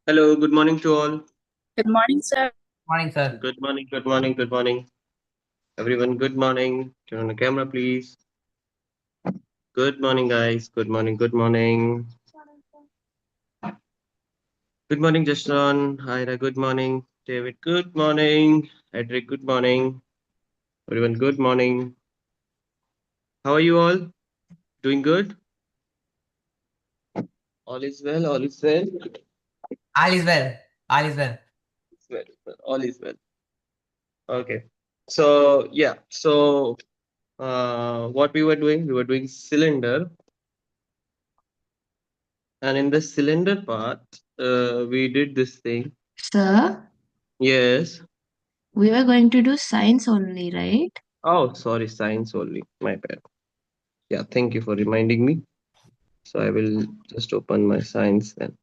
Hello, good morning to all. Good morning, sir. Morning, sir. Good morning, good morning, good morning. Everyone, good morning. Turn on the camera, please. Good morning, guys. Good morning, good morning. Good morning, Jashron. Ira, good morning. David, good morning. Edric, good morning. Everyone, good morning. How are you all? Doing good? All is well, all is well. All is well. All is well. All is well. Okay. So, yeah. So, what we were doing cylinder. And in the cylinder part, we did this thing. Sir, Yes. we were going to do science only, right? Oh, sorry, science only. My bad. Yeah, thank you for reminding me. So I will just open my science then.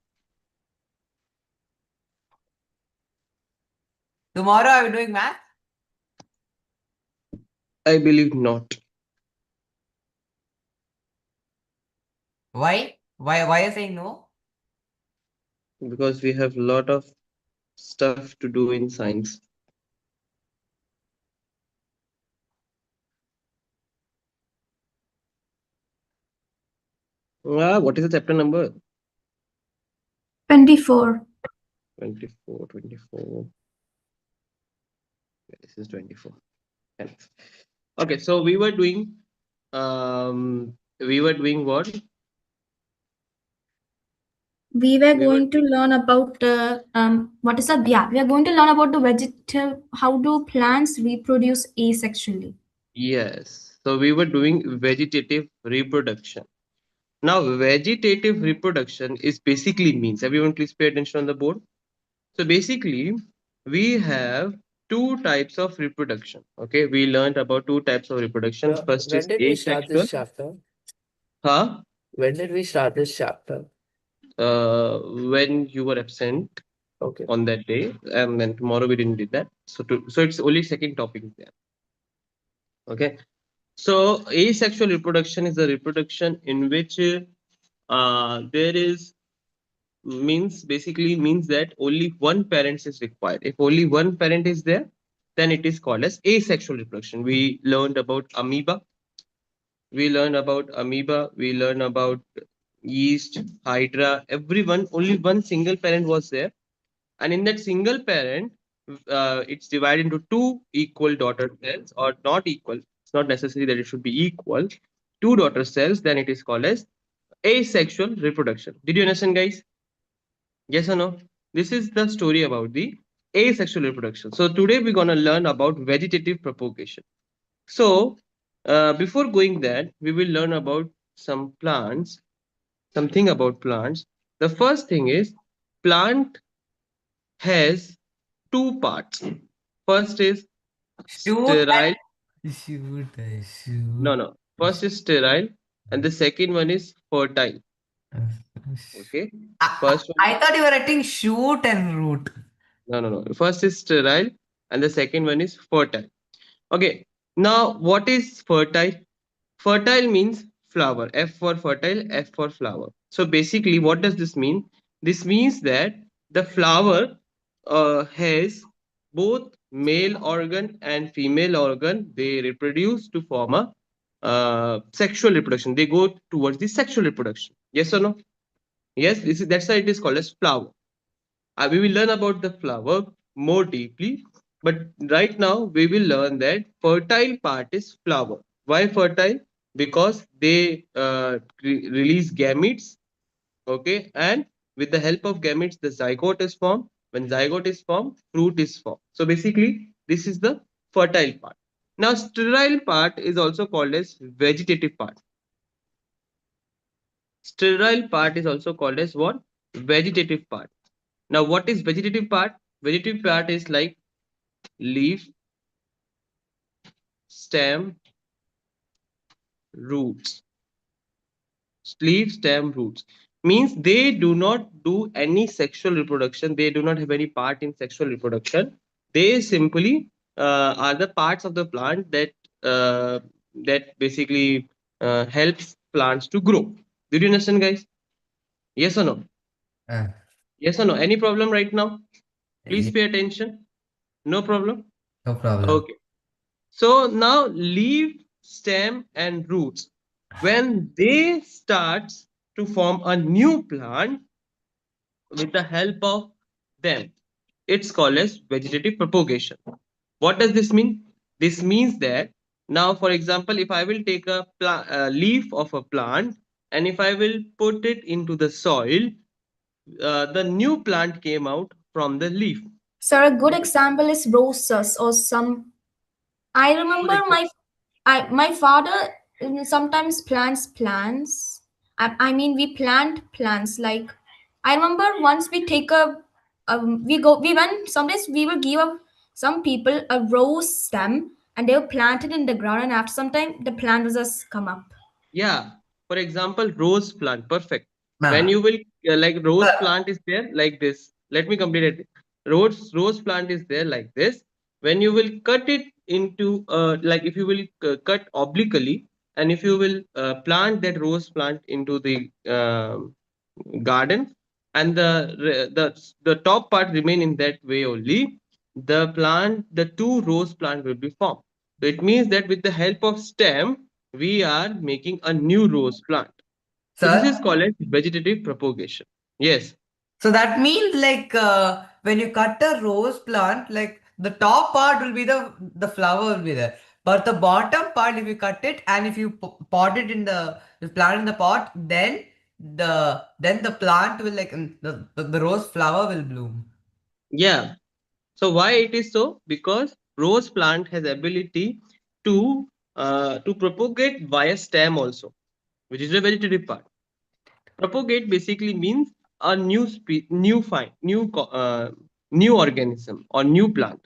Tomorrow are we doing math? I believe not. Why? Why are you saying no? Because we have a lot of stuff to do in science. What is the chapter number? 24. 24, 24. Yeah, this is 24. Thanks. Okay, so we were doing what? We were We were going to learn about what is that? Yeah, we are going to learn about the vegetable. How do plants reproduce asexually? Yes. So we were doing vegetative reproduction. Now, vegetative reproduction is basically means, everyone please pay attention on the board. So basically, we have two types of reproduction. Okay, we learned about two types of reproduction. First When is did we start asexual. this chapter? Huh? When did we start this chapter? When you were absent Okay. on that day, and then tomorrow we didn't do that. So it's only second topic there. Okay. So asexual reproduction is a reproduction in which there is means that only one parent is required. If only one parent is there, then it is called as asexual reproduction. We learned about amoeba. We learned about amoeba. We learned about yeast, hydra. Everyone, only one single parent was there, and in that single parent, it's divided into two equal daughter cells, or not equal. It's not necessary that it should be equal. Two daughter cells, then it is called as asexual reproduction. Did you understand, guys? Yes or no? This is the story about the asexual reproduction. So today we're going to learn about vegetative propagation. So before going that, we will learn about some plants, something about plants. The first thing is plant has two parts. First is Shoot sterile. and shoot. No. First is sterile, and the second one is fertile. Okay. First one. I thought you were writing shoot and root. No. First is sterile, and the second one is fertile. Okay. Now, what is fertile? Fertile means flower. F for fertile, F for flower. So basically, what does this mean? This means that the flower has both male organ and female organ. They reproduce to form a sexual reproduction. They go towards the sexual reproduction. Yes or no? Yes. That's why it is called as flower. We will learn about the flower more deeply, but right now we will learn that fertile part is flower. Why fertile? Because they release gametes, okay, and with the help of gametes, the zygote is formed. When zygote is formed, fruit is formed. So basically, this is the fertile part. Now, sterile part is also called as vegetative part. Sterile part is also called as what? Vegetative part. Now, what is vegetative part? Vegetative part is like leaf, stem, roots. Leaf, stem, roots means they do not do any sexual reproduction. They do not have any part in sexual reproduction. They simply are the parts of the plant uh, that basically helps plants to grow. Did you understand, guys? Yes or no? Uh, Yes or no? Any problem right now? Please Yeah, pay attention. No problem. no problem. Okay. So now leaf, stem, and roots, when they start to form a new plant with the help of them, it's called as vegetative propagation. What does this mean? This means that now, for example, if I will take a leaf of a plant and if I will put it into the soil, the new plant came out from the leaf. Sir, a good example is roses or some. I remember my father sometimes plants plants. I mean, we plant plants. Like I remember once we take a we went sometimes we will give some people a rose stem and they will plant it in the ground and after some time the plant will just come up. Yeah, for example, rose plant, perfect. When Ma'am. you will like rose plant is there like this. Let me complete it. Rose plant is there like this. When you will cut it into like if you will cut obliquely and if you will plant that rose plant into the garden and the top part remain in that way only, the two rose plant will be formed. So it means that with the help of stem we are making a new rose plant. So this is Sir, called as vegetative propagation. Yes. so that means like when you cut a rose plant, like the top part will be the flower will be there, but the bottom part if you cut it and if you pot it in the you plant in the pot, then the plant will like the rose flower will bloom. Yeah. So why it is so? Because rose plant has ability to propagate via stem also, which is the vegetative part. Propagate basically means a new organism or new plant.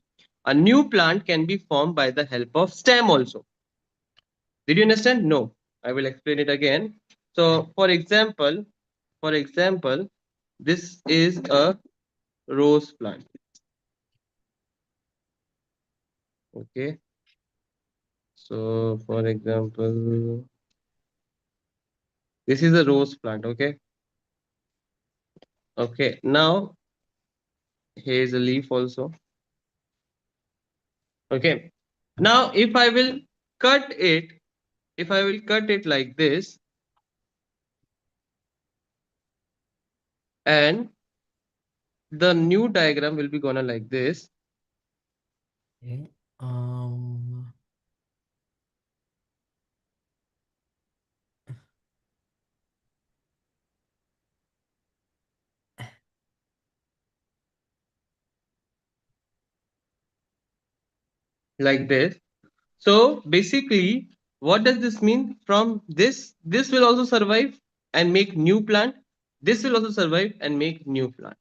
A new plant can be formed by the help of stem also. Did you understand? No. I will explain it again. So, for example, this is a rose plant. Okay. So, for example, this is a rose plant. Okay. Okay. Now, here is a leaf also. Okay. Now, cut it, if I will cut it like this, and the new diagram will be gonna like this. Okay. Like this. So basically, what does this mean? From this will also survive and make new plant. This will also survive and make new plant.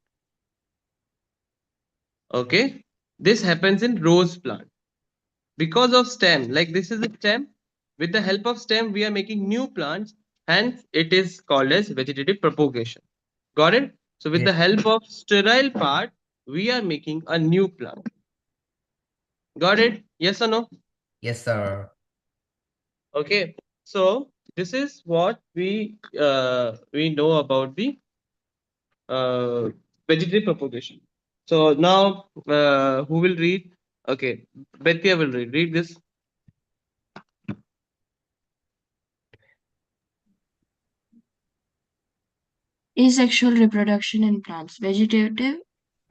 Okay. This happens in rose plant. Because of stem, like this is a stem. With the help of stem, we are making new plants. Hence, it is called as vegetative propagation. Got it? So with Yeah. the help of sterile part, we are making a new plant. Got it? Yes or no? Yes, sir. Okay. So this is what we know about the uh, vegetative propagation. So now who will read? Okay, Bethia will read. Read this. Asexual reproduction in plants, vegetative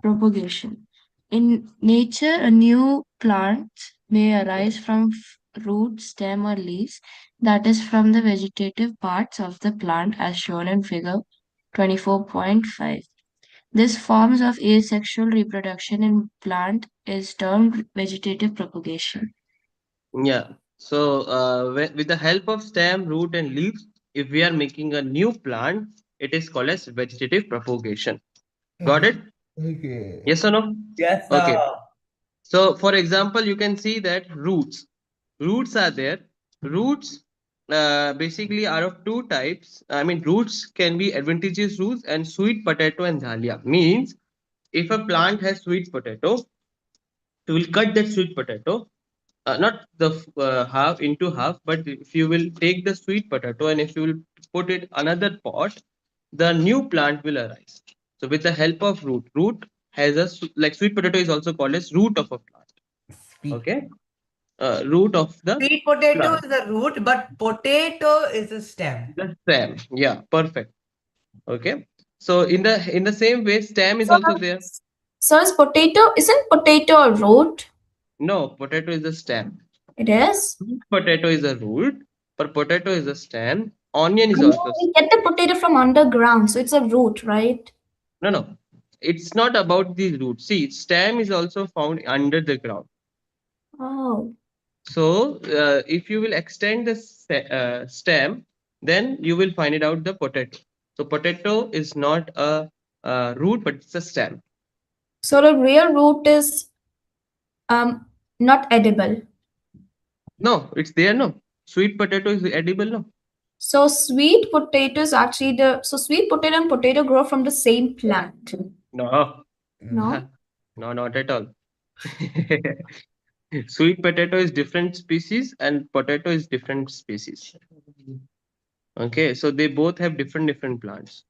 propagation. In nature, a new plant may arise from root, stem, or leaves, that is, from the vegetative parts of the plant, as shown in figure 24.5. This forms of asexual reproduction in plant is termed vegetative propagation. Yeah. So with the help of stem, root, and leaves, if we are making a new plant, it is called as vegetative propagation. Got it? Okay. Yes or no? Yes, Okay. sir. So for example, you can see that roots are there. Roots basically are of two types. I mean, roots can be adventitious roots and sweet potato and dahlia. Means if a plant has sweet potato, you will cut that sweet potato, not the half into half, but if you will take the sweet potato and if you will put it another pot, the new plant will arise. So with the help of root has like sweet potato is also called as root of a plant. Sweet. Okay, root of the Sweet potato plant. is the root, but potato is the stem. The stem. Yeah, perfect. Okay. So in the same way, stem is So, also there. so is potato, isn't potato a root? No, potato is a stem. It is. Sweet potato is a root, but potato is a stem. Onion is I know also we get the potato from underground, so it's a root, right? no. It's not about the root. See, stem is also found under the ground. Oh, So if you will extend the stem, then you will find it out the potato. So potato is not a root, but it's a stem. so the real root is not edible. No, it's there. No, sweet potato is edible. No, So sweet potato is actually sweet potato and potato grow from the same plant. no, No? no, not at all. Sweet potato is different species and potato is different species. Okay, so they both have different plants.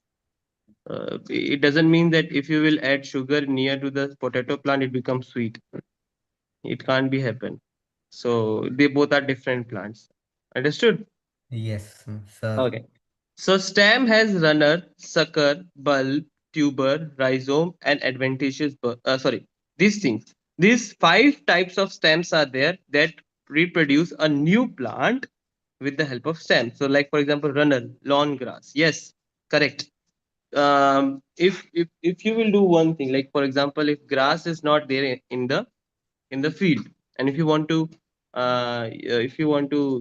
It doesn't mean that if you will add sugar near to the potato plant, it becomes sweet. It can't be happen. So they both are different plants. Understood? Yes, sir. Okay. So stem has runner, sucker, bulb, tuber, rhizome, and adventitious. Sorry, these things. These 5 types of stems are there that reproduce a new plant with the help of stem. So, like for example, runner, lawn grass. Yes, correct. If you will do one thing, like for example, if grass is not there in the field, and if you want to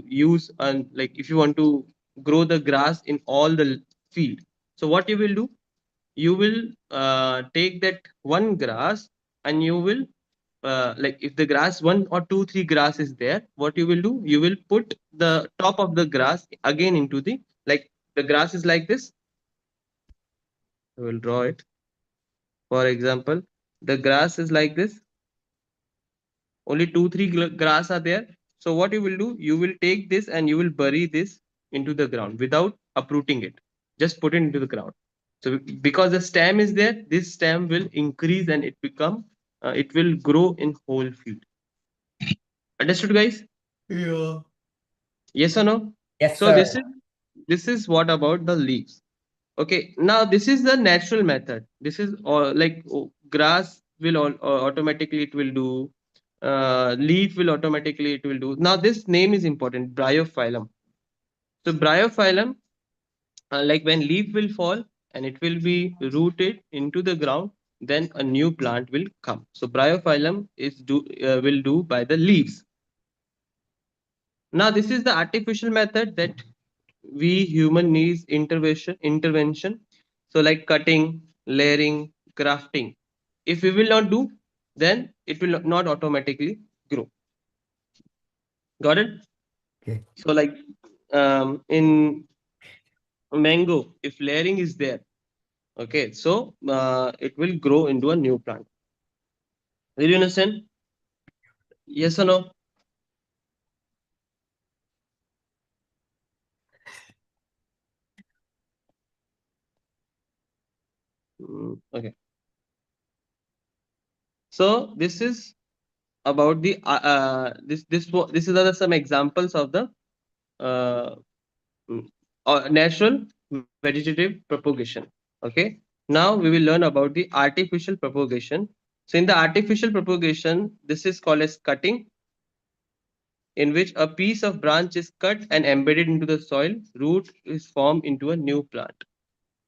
use and like if you want to grow the grass in all the field, so what you will do, you will take that one grass and you will like if the grass 1 or 2 3 grass is there, what you will do, you will put the top of the grass again into the, like the grass is like this, I will draw it. For example, the grass is like this, only 2 3 grass are there. So what you will do, you will take this and you will bury this into the ground without uprooting it, just put it into the ground. So because the stem is there, this stem will increase and it will grow in whole field. Understood, guys? Yeah. Yes or no? Yes, So sir. this is what about the leaves. Okay, now this is the natural method. This is like grass will automatically it will do, leaf will automatically it will do. Now this name is important, bryophyllum. So bryophyllum, like when leaf will fall and it will be rooted into the ground, then a new plant will come. So bryophyllum will do by the leaves. Now this is the artificial method that we human needs intervention. So like cutting, layering, grafting. If we will not do, then it will not automatically grow. Got it? Okay. So like in mango, if layering is there, okay, so it will grow into a new plant. Did you understand? Yes or no? Okay. So this is about the this is some examples of the uh, natural vegetative propagation. Okay. Now we will learn about the artificial propagation. So in the artificial propagation, this is called as cutting, in which a piece of branch is cut and embedded into the soil. Root is formed into a new plant.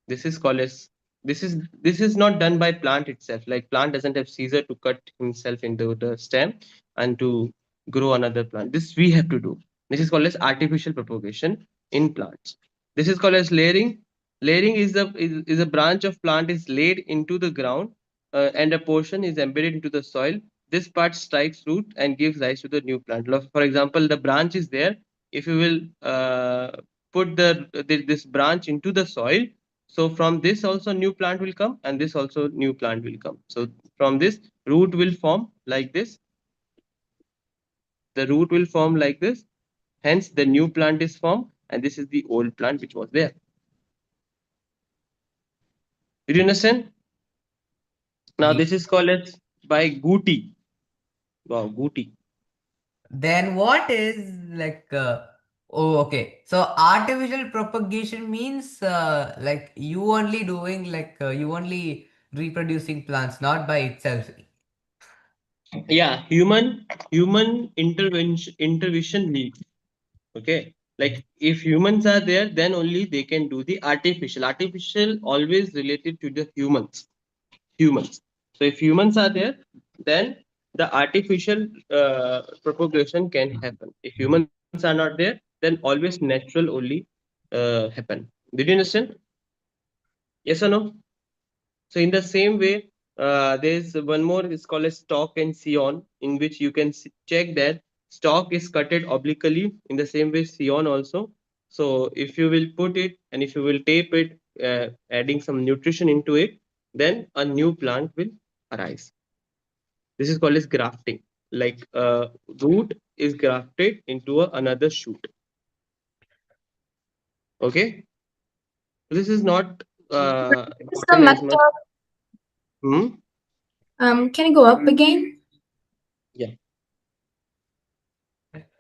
This is called as this is not done by plant itself. Like plant doesn't have Caesar to cut himself into the stem and to grow another plant. This we have to do. This is called as artificial propagation in plants. This is called as layering. Layering is a branch of plant is laid into the ground, and a portion is embedded into the soil. This part strikes root and gives rise to the new plant. For example, the branch is there. If you will put this branch into the soil, so from this also new plant will come and this also new plant will come. So from this root will form like this. The root will form like this. Hence the new plant is formed and this is the old plant which was there. Did you understand? Now this is called as by Guti. Wow, Guti. Then what is like oh, okay. So artificial propagation means like you only doing like you only reproducing plants, not by itself. Yeah, human intervention needs. Okay, like if humans are there, then only they can do the artificial always related to the humans. So if humans are there, then the artificial propagation can happen. If humans are not there, then always natural only happen. Did you understand? Yes or no? So in the same way, there's one more is called a stalk and scion, in which you can check that stalk is cutted obliquely. In the same way, scion also. So if you will put it and if you will tape it, adding some nutrition into it, then a new plant will arise. This is called as grafting. Like a root is grafted into another shoot. Okay, this is not What's the important as much. method? Hmm? Can you go up again? Yeah.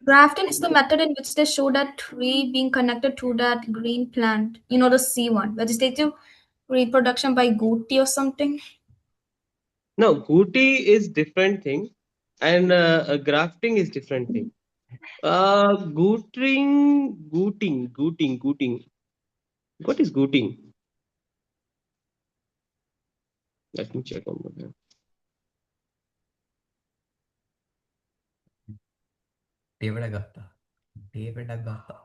Grafting is the method in which they show that tree being connected to that green plant. You know, the C one, vegetative reproduction by Guti or something. No, Guti is different thing, and grafting is different thing. Gooting. What is gooting? Let me check on that. David Agatha. David Agatha.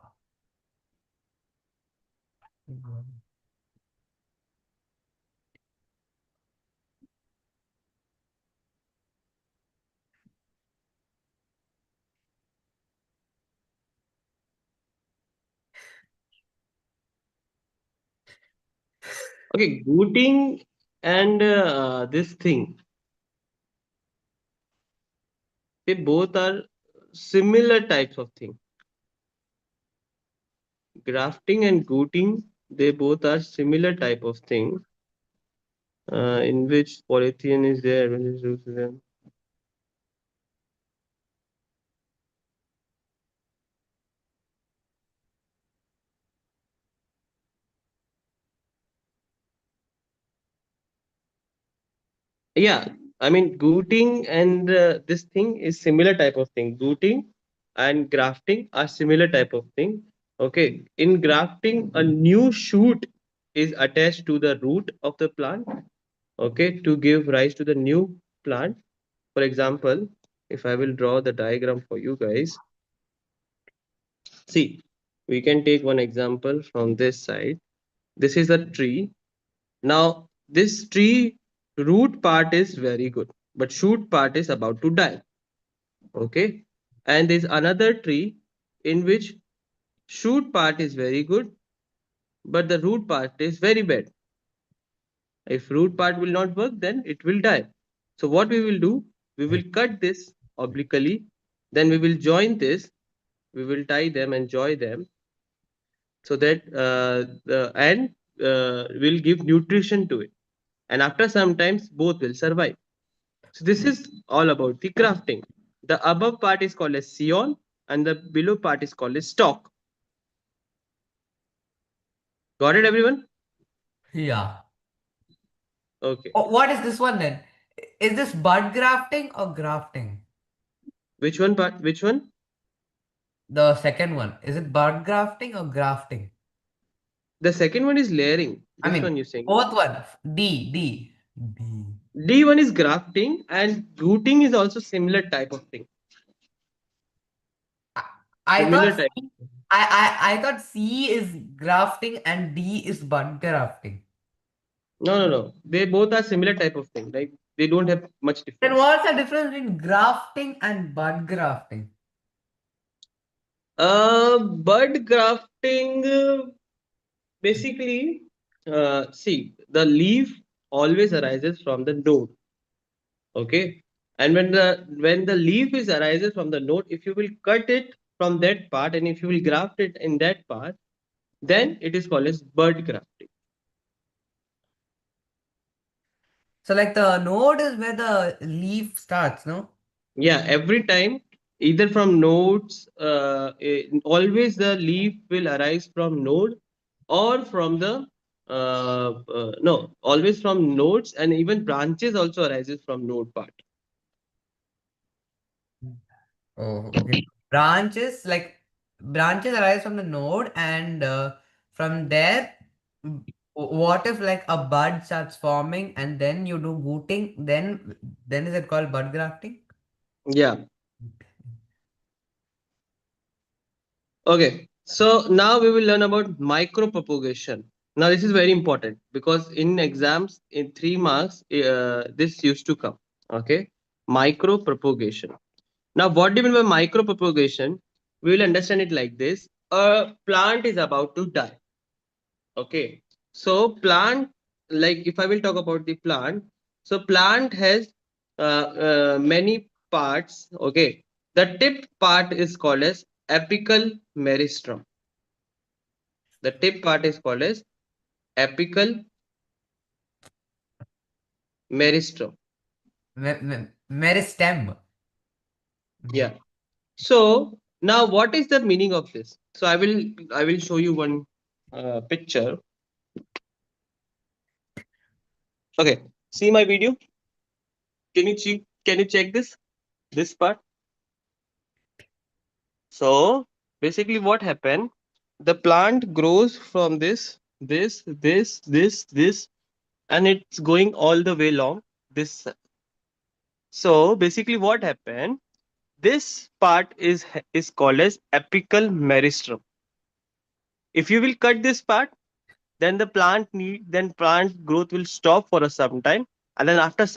Okay, gooting and this thing, they both are similar types of thing. Grafting and gooting, they both are similar type of thing, in which polythene is there. Yeah, I mean gooting and this thing is similar type of thing. Gooting and grafting are similar type of thing. Okay, in grafting a new shoot is attached to the root of the plant, okay, to give rise to the new plant. For example, if I will draw the diagram for you guys, see, we can take one example from this side. This is a tree. Now, this tree root part is very good, but shoot part is about to die. Okay. And there's another tree in which shoot part is very good, but the root part is very bad. If root part will not work, then it will die. So what we will do, we will cut this obliquely, then we will join this, we will tie them and join them so that will give nutrition to it. And after some times, both will survive. So this is all about the grafting. The above part is called as scion and the below part is called as stalk. Got it, everyone? Yeah. Okay. Oh, what is this one then? Is this bud grafting or grafting? Which one part? Which one? The second one. Is it bud grafting or grafting? The second one is layering. I This mean, one you're saying. both one. D. D1 is grafting and rooting is also similar type of thing. I Similar thought type. I thought C is grafting and D is bud grafting. No. They both are similar type of thing. Like they don't have much Then difference. what's the difference between grafting and bud grafting? Bud grafting, basically, see, the leaf always arises from the node. Okay. And when the leaf is arises from the node, if you will cut it from that part and if you will graft it in that part, then it is called as bud grafting. So like the node is where the leaf starts, no? Yeah, every time, either from nodes, always the leaf will arise from node or from the no, always from nodes, and even branches also arises from node part. Oh, okay. Branches arise from the node, and from there, what if like a bud starts forming and then you do booting? Then is it called bud grafting? Yeah. Okay. So now we will learn about micro propagation. Now this is very important because in exams in 3 marks, this used to come. Okay. Micro propagation. Now, what do you mean by micro propagation? We will understand it like this. A plant is about to die. Okay. So plant, like if I will talk about the plant, so plant has many parts. Okay. The tip part is called as apical meristrum. The tip part is called as apical meristrum. Meristem. Yeah. So now what is the meaning of this? So I will show you one picture. Okay. See my video. Can you check this part? So basically what happened, the plant grows from this, and it's going all the way along this. So basically what happened, this part is called as apical meristrum. If you will cut this part, then plant growth will stop for a some time, and then after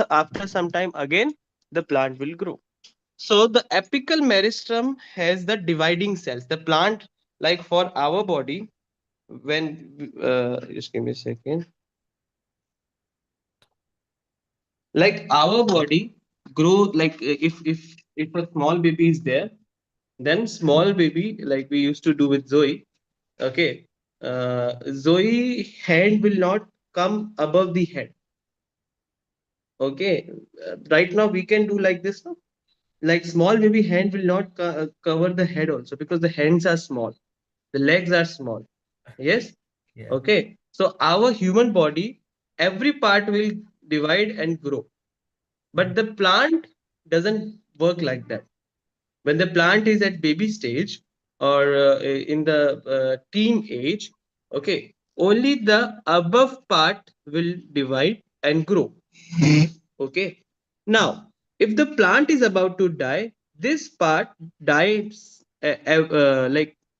some time again the plant will grow. So the apical meristrum has the dividing cells. The plant, like for our body, when just give me a second. Like our body grow, like if a small baby is there, then small baby, like we used to do with Zoe. Okay, Zoe hand will not come above the head. Okay, right now we can do like this. No? Like small baby hand will not cover the head also because the hands are small, the legs are small. Yes. Yeah. Okay. So our human body, every part will divide and grow. But the plant doesn't work like that. When the plant is at baby stage or in the teen age, okay, only the above part will divide and grow. Okay. Now, if the plant is about to die, this part dies uh,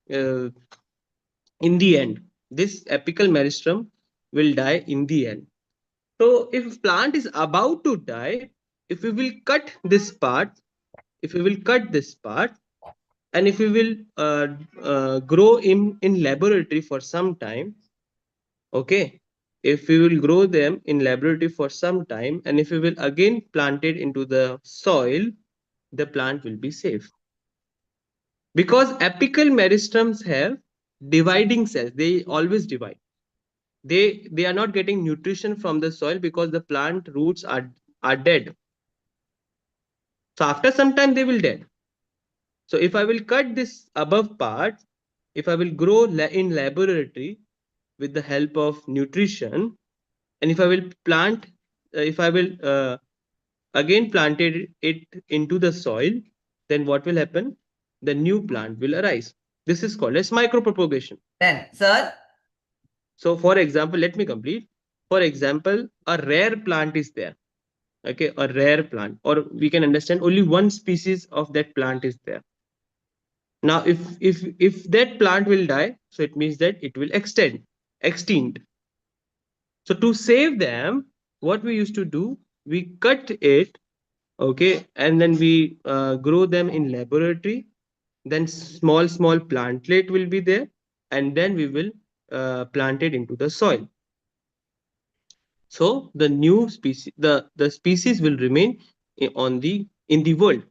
in the end. This apical meristrum will die in the end. So if plant is about to die, if we will cut this part, if we will cut this part, and if we will grow in laboratory for some time, okay, if we will grow them in laboratory for some time, and if we will again plant it into the soil, the plant will be safe. Because apical meristrums have dividing cells, they always divide. They are not getting nutrition from the soil because the plant roots are dead. So after some time they will dead. So if I will cut this above part, if I will grow in laboratory with the help of nutrition, and if I will plant, if I will again planted it into the soil, then what will happen? The new plant will arise. This is called as micropropagation. Then, sir, So for example, let me complete. For example, a rare plant is there. Okay, a rare plant, or we can understand only one species of that plant is there. Now if that plant will die, so it means that it will extinct. So to save them, what we used to do, we cut it, okay, and then we grow them in laboratory. Then small plantlet will be there, and then we will plant it into the soil. So the new species, the species will remain in the world.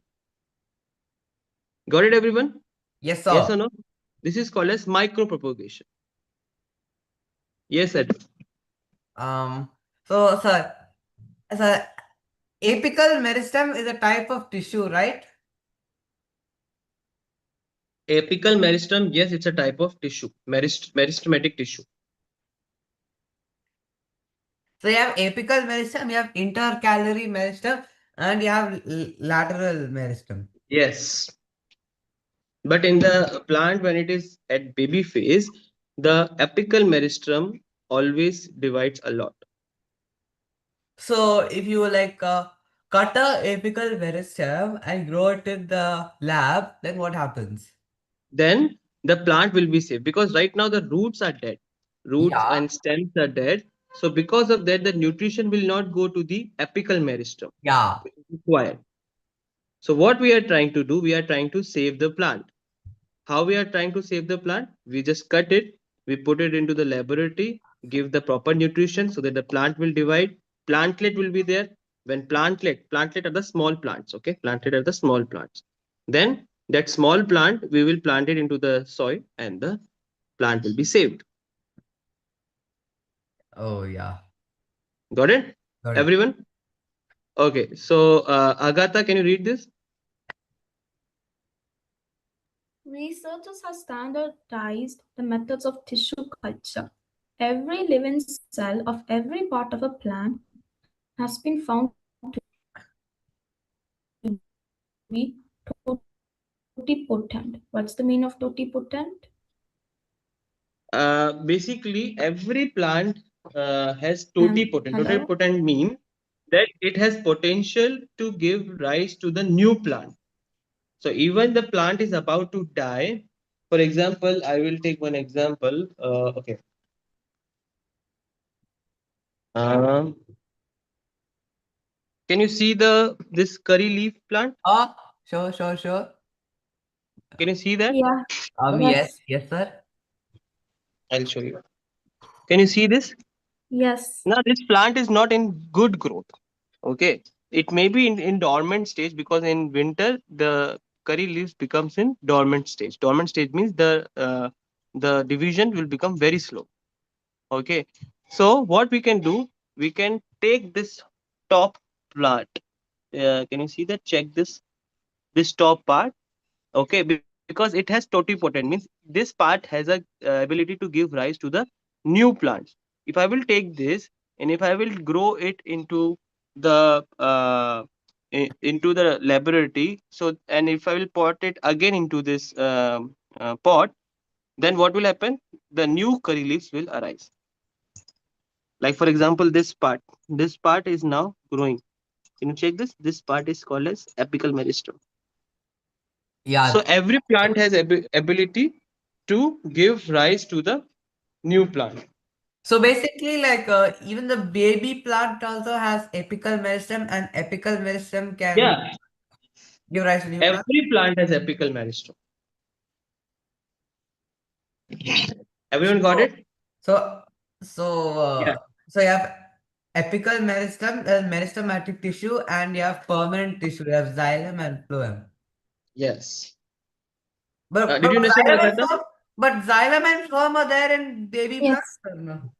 Got it, everyone? yes, Yes sir. or no? This is called as micropropagation. Yes, Ed. So, sir, So apical meristem is a type of tissue, right? Apical meristem, yes, it's a type of tissue, meristematic tissue. So you have apical meristem, you have intercalary meristem, and you have lateral meristem. Yes. But in the plant, when it is at baby phase, the apical meristem always divides a lot. So if you like cut a apical meristem and grow it in the lab, then what happens? Then the plant will be safe because right now the roots are dead. Roots Yeah. and stems are dead. So because of that, the nutrition will not go to the apical meristem, Yeah. which is required. So what we are trying to do, we are trying to save the plant. How we are trying to save the plant? We just cut it, we put it into the laboratory, give the proper nutrition so that the plant will divide. Plantlet will be there. When plantlet are the small plants, okay? Plantlet are the small plants. Then that small plant, we will plant it into the soil and the plant will be saved. Oh yeah. Got it? Got it. Everyone? Okay, so Agatha, can you read this? Researchers have standardized the methods of tissue culture. Every living cell of every part of a plant has been found to be totipotent. What's the meaning of totipotent? Basically, every plant has totipotent. Hello? Totipotent means that it has potential to give rise to the new plant. So even the plant is about to die. For example, I will take one example. Okay. Um, can you see this curry leaf plant? Oh, sure. Can you see that? Yeah. Yes, sir. I'll show you. Can you see this? Yes. Now this plant is not in good growth. Okay. It may be in dormant stage because in winter the curry leaves becomes in dormant stage. Dormant stage means the division will become very slow. Okay. So what we can do, we can take this top plant. Can you see that? Check this top part. Okay, because it has totipotent means this part has a ability to give rise to the new plants. If I will take this and if I will grow it into the laboratory, so and if I will pot it again into this pot, then what will happen? The new curry leaves will arise. Like for example, this part is now growing. Can you check this? This part is called as apical meristem. So Yeah. every plant has ability to give rise to the new plant. So basically, like even the baby plant also has apical meristem, and apical meristem can Yeah, give rise to new plant. every plant has apical meristem. Everyone got it? So, so, Yeah. so you have apical meristem, meristematic tissue, and you have permanent tissue. You have xylem and phloem. Yes. But Did you understand, xylem and Agatha? phloem, but xylem and phloem are there in baby Yes. plants. Or no?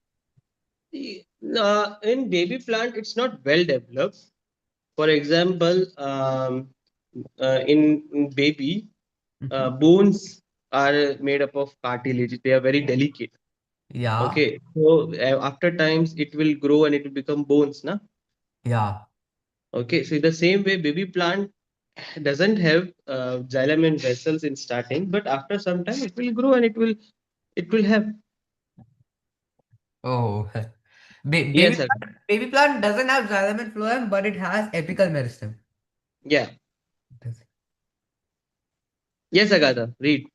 In baby plant, it's not well developed. For example, in baby, bones are made up of cartilage. They are very delicate. Yeah. Okay, so after times it will grow and it will become bones, na? Yeah. Okay, so in the same way, baby plant doesn't have xylem and vessels in starting, but after some time it will grow and it will have. Oh. Yes, sir. Baby plant doesn't have xylem and phloem, but it has apical meristem. Yeah. Yes, Agatha. Read.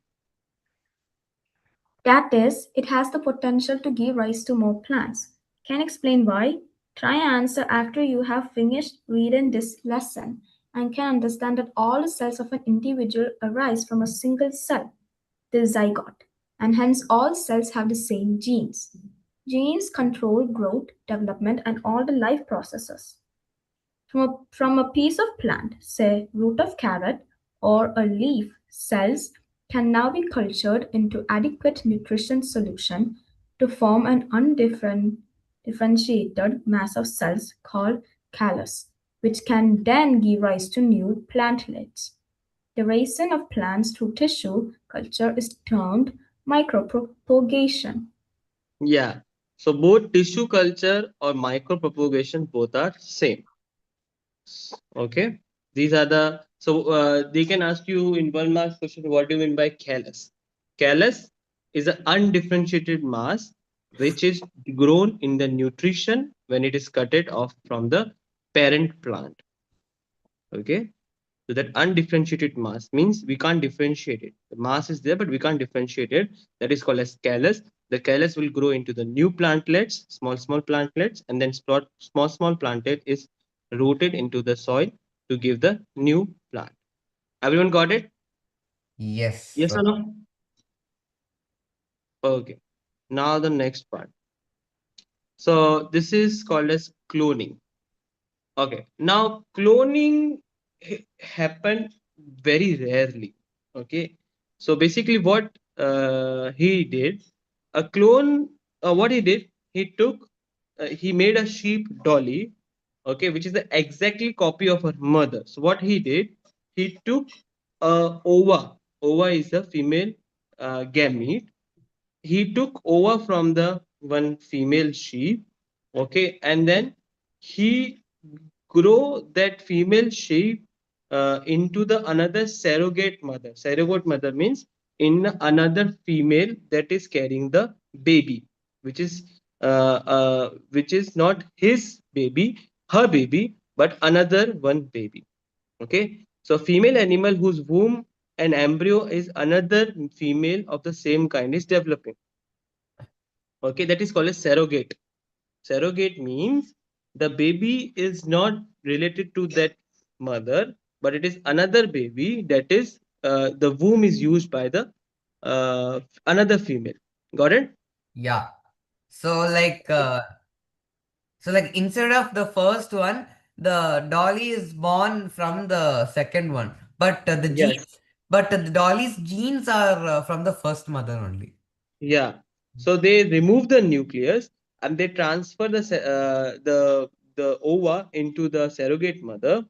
That is, it has the potential to give rise to more plants. Can you explain why? Try and answer after you have finished reading this lesson and can understand that all the cells of an individual arise from a single cell, the zygote, and hence all cells have the same genes. Genes control growth, development, and all the life processes. From a piece of plant, say root of carrot or a leaf, cells can now be cultured into adequate nutrition solution to form an undifferentiated mass of cells called callus, which can then give rise to new plantlets. The raising of plants through tissue culture is termed micropropagation. Yeah. So both tissue culture or micropropagation both are same. Okay. These are the they can ask you in 1 mark question, what do you mean by callus? Callus is an undifferentiated mass which is grown in the nutrition when it is cutted off from the parent plant. Okay. So that undifferentiated mass means we can't differentiate it. The mass is there, but we can't differentiate it. That is called as callus. The callus will grow into the new plantlets, small plantlets, and then small plantlet is rooted into the soil to give the new plant. Everyone got it? Yes. Yes or no? Okay. Now the next part. So this is called as cloning. Okay. Now cloning happened very rarely. Okay. So basically, what he did, a clone. What he did, he made a sheep dolly. Okay, which is the exactly copy of her mother. So what he did, he took a ova. Ova is a female gamete. He took over from the one female sheep. Okay, and then he grow that female sheep into the another surrogate mother. Surrogate mother means in another female that is carrying the baby, which is not his baby, her baby, but another one baby. Okay, so female animal whose womb and embryo is another female of the same kind is developing. Okay, that is called a surrogate. Surrogate means the baby is not related to that mother, but it is another baby that is the womb is used by the another female. Got it? Yeah. So like instead of the first one, the dolly is born from the second one, but Yes. the dolly's genes are from the first mother only. Yeah. So they remove the nucleus and they transfer the ova into the surrogate mother.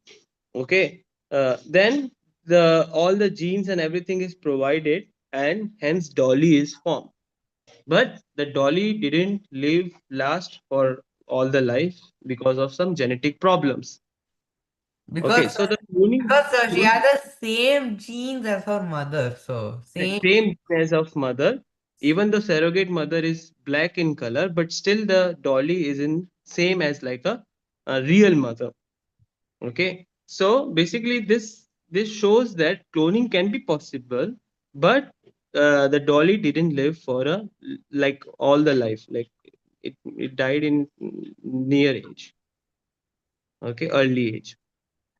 Okay. Then the all the genes and everything is provided, and hence dolly is formed. But the dolly didn't last for all the life because of some genetic problems. Okay, Because so the cloning, she had the same genes as her mother, so same. same as of mother, even the surrogate mother is black in color, but still the dolly is in same as like a real mother. Okay, so basically this shows that cloning can be possible, but the dolly didn't live for a like all the life, like it died in near age. Okay, early age.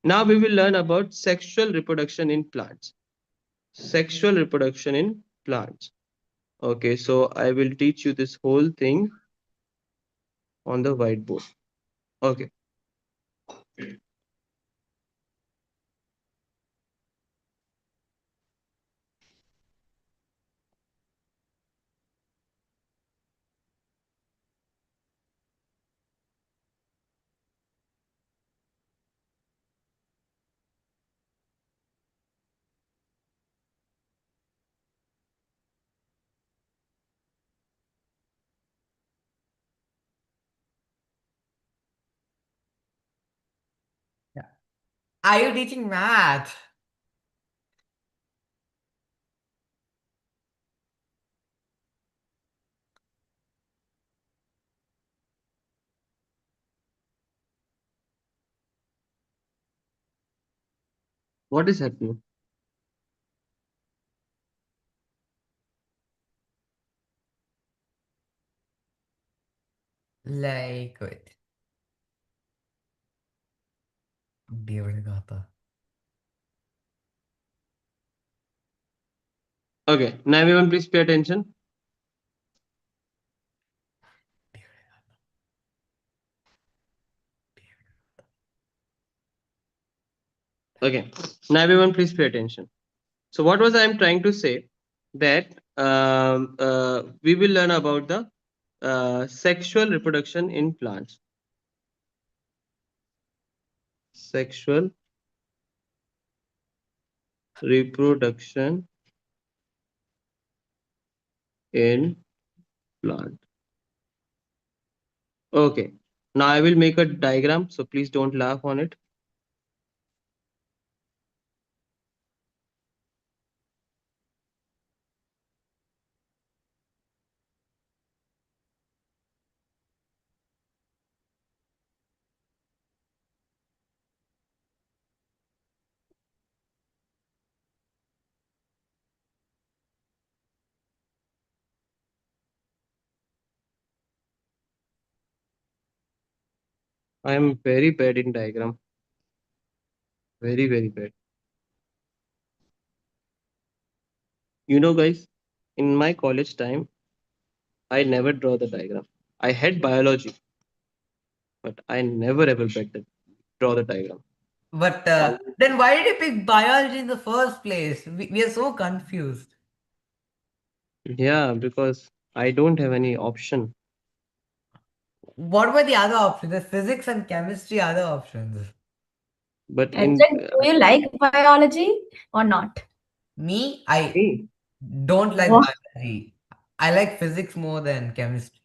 Now we will learn about sexual reproduction in plants. Sexual reproduction in plants. Okay, so I will teach you this whole thing on the whiteboard. Okay. Yeah. Are you teaching math? What is happening? Like, wait. Devadagata. Okay, now everyone please pay attention. Okay, now everyone please pay attention. So what was I am trying to say that we will learn about the sexual reproduction in plants. sexual reproduction in plant. Okay. Now I will make a diagram, so please don't laugh on it. I am very bad in diagram. Very, very bad. You know, guys, in my college time, I never draw the diagram. I had biology, but I never ever draw the diagram. But Why? then why did you pick biology in the first place? We are so confused. Yeah, because I don't have any option. What were the other options? The physics and chemistry other options. But And in like, do you like biology or not? Me, I me, don't like What? biology. I like physics more than chemistry.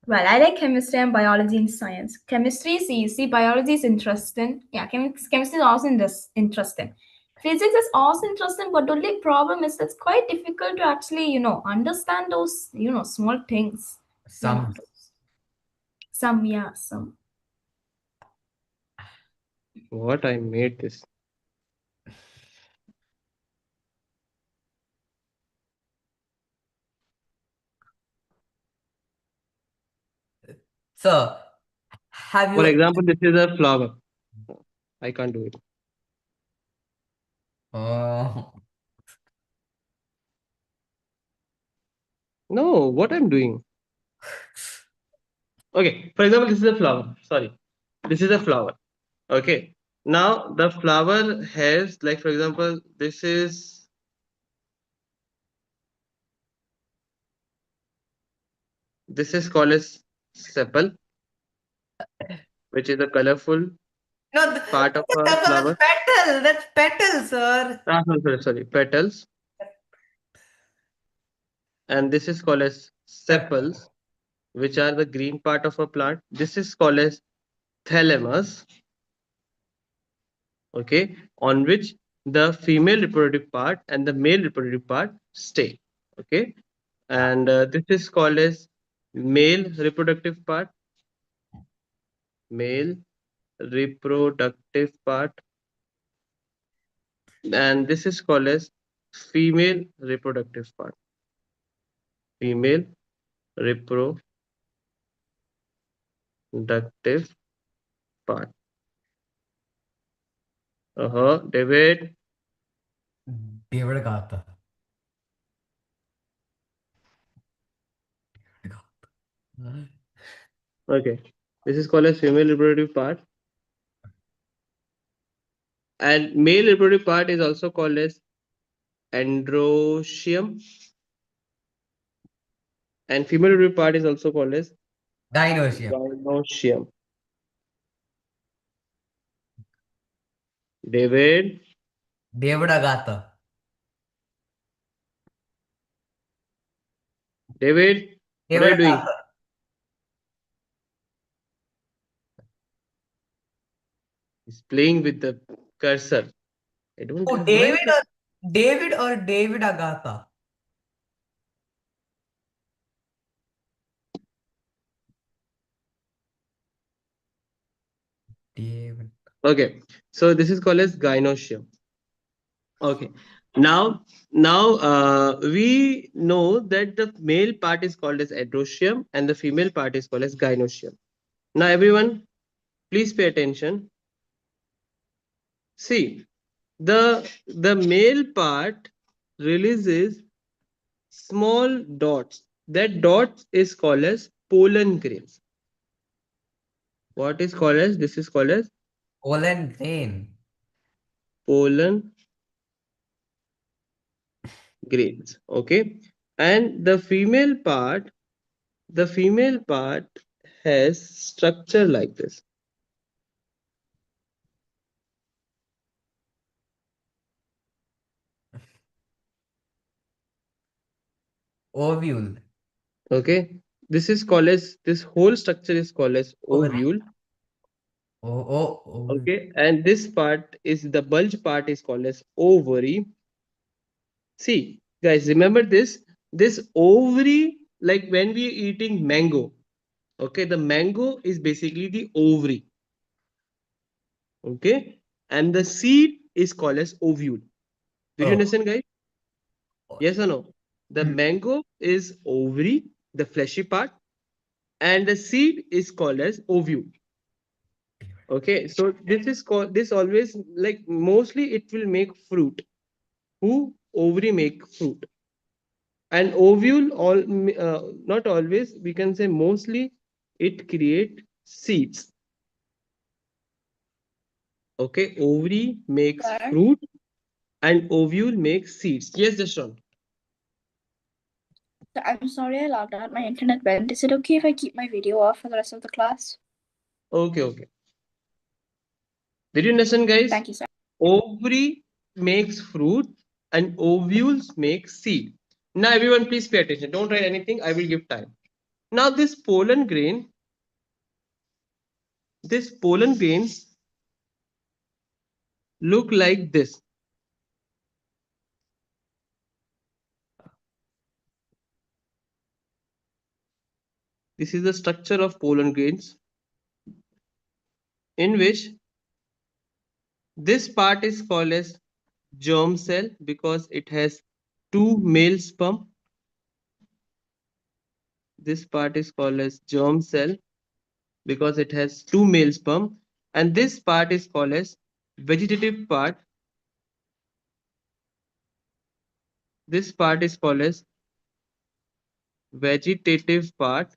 Well, I like chemistry and biology and science. Chemistry is easy, biology is interesting. Yeah, chemistry is also interesting. Physics is also interesting, but the only problem is it's quite difficult to actually, understand those, small things. Some Some, yeah, some. what I made this. so have For you example, this is a flower. I can't do it. uh, No, what I'm doing. Okay, for example, this is a flower. Sorry, this is a flower. Okay, now the flower has, like, for example, this is called as sepal, which is a colorful no part of a that's flower. petal. That's petal, sir. Sorry, petals. And this is called as sepals, which are the green part of a plant. This is called as thalamus, okay, on which the female reproductive part and the male reproductive part stay, okay. And this is called as male reproductive part, male reproductive part, and this is called as female reproductive part, female reproductive part. David. David Gata. Okay, this is called as female reproductive part, and male reproductive part is also called as androecium, and female reproductive part is also called as Dinosaur. gynoecium. David. David Agatha. David, what are David you doing? Agatha. He's playing with the cursor. I don't Oh, have why. David or David Agatha? David. Okay, so this is called as gynoecium. Okay, now we know that the male part is called as androecium and the female part is called as gynoecium. Now everyone, please pay attention. See, the male part releases small dots. That dot is called as pollen grains. What is called as? This is called as Pollen grain. pollen grains. Okay, and the female part has structure like this. Ovule. Okay, this is called as, this whole structure is called as ovule. Ovule. Okay, and this part is the bulge part is called as ovary. See, guys, remember this. This ovary, like when we are eating mango, okay, the mango is basically the ovary. Okay, and the seed is called as ovule. Did you Oh. understand, guys? Yes or no? The Hmm. mango is ovary, the fleshy part, and the seed is called as ovule. Okay, so this is called, this always, like mostly it will make fruit. Who? Ovary make fruit. And ovule, not always, we can say mostly it create seeds. Okay, ovary makes Sir? fruit and ovule makes seeds. Yes, Dashran. I'm sorry I logged out. My internet went. Is it okay if I keep my video off for the rest of the class? Okay, okay. Did you understand, guys? Thank you, sir. Ovary makes fruit and ovules make seed. Now, everyone, please pay attention. Don't write anything. I will give time. Now, this pollen grains look like this. This is the structure of pollen grains, in which this part is called as germ cell because it has two male sperm. This part is called as germ cell because it has two male sperm, and this part is called as vegetative part. This part is called as vegetative part.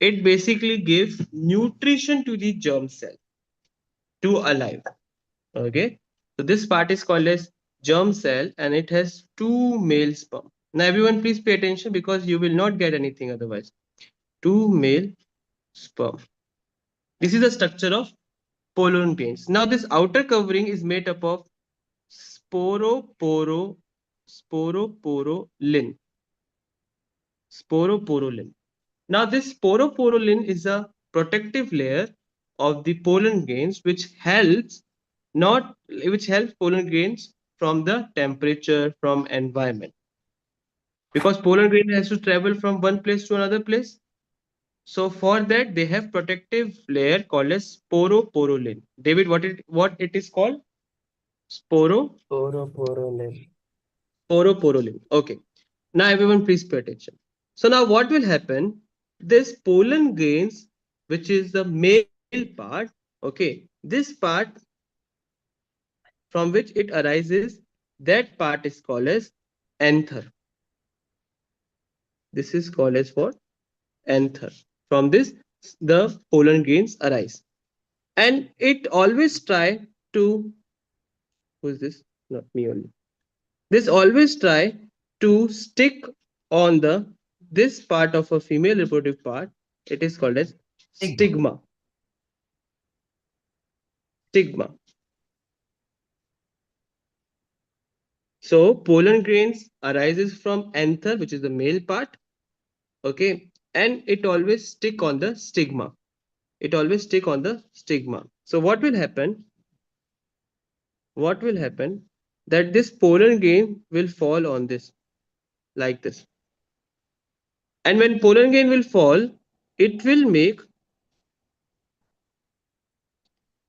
It basically gives nutrition to the germ cell to alive. Okay, so this part is called as germ cell and it has two male sperm. Now everyone please pay attention because you will not get anything otherwise. Two male sperm. This is the structure of pollen grains. Now this outer covering is made up of sporoporolin. Sporoporolin. Now this sporoporolin is a protective layer of the pollen grains which helps pollen grains from the temperature, from environment. Because pollen grain has to travel from one place to another place. So for that they have protective layer called as sporoporolin. David, what it is called? Poroporolin. Sporoporolin. Okay. Now everyone please pay attention. So now what will happen? This pollen grains, which is the male part, okay, this part from which it arises, that part is called as anther. This is called as what? Anther. From this, the pollen grains arise. And it always try to, who is this? Not me only. This always try to stick on the this part of a female reproductive part. It is called as stigma. Stigma. So pollen grains arises from anther, which is the male part. Okay, and it always stick on the stigma. It always stick on the stigma. So what will happen? What will happen? That this pollen grain will fall on this, like this. And when pollen grain will fall, it will make,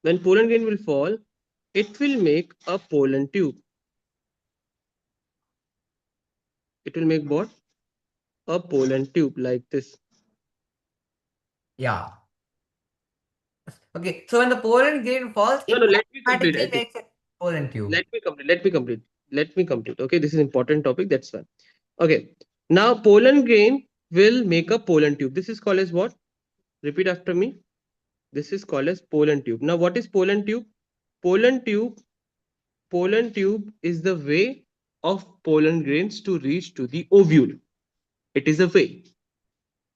when pollen grain will fall, it will make a pollen tube. It will make what? A pollen tube like this. Yeah. Okay, so when the pollen grain falls, No, it no, let me complete. automatically Okay. makes a pollen tube. Let me complete. Let me complete. Let me complete. Okay, this is important topic. That's fine. Okay. Now pollen grain will make a pollen tube. This is called as what? Repeat after me. This is called as pollen tube. Now, what is pollen tube? Pollen tube. Pollen tube is the way of pollen grains to reach to the ovule. It is a way.